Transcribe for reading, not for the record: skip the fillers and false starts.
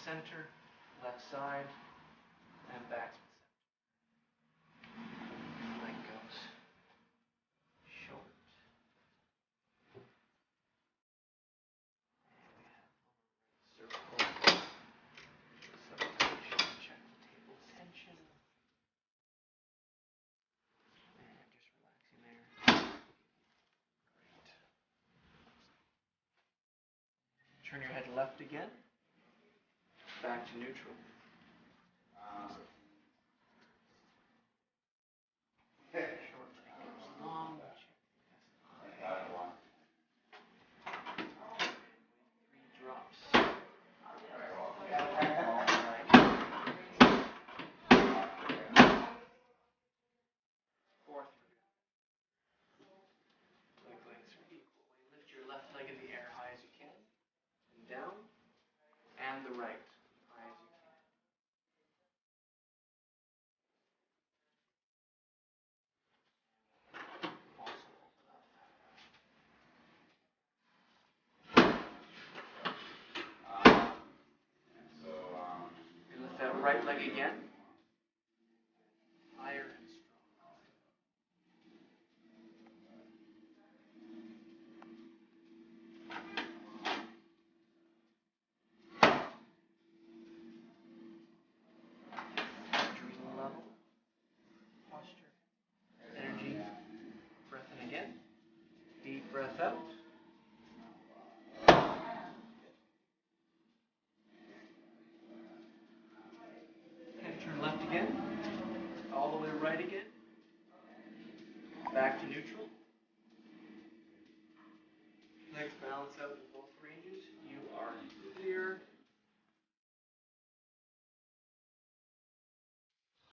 center, left side, and back to the center. Leg goes short. Circle. Subluxation. Check the table tension. And just relaxing there. Great. Turn your head left again. Back to neutral. Short leg goes long. Three drops. Fourth. Leg lengths are equal. Lift your left leg in the air high as you can. And down. And the right. High as you can. Also open up. And lift that right leg again. Higher and strong. Dream level. Posture. Energy. Breath in again. Deep breath out. Head turn left again. All the way right again. Back to neutral. Legs balance out.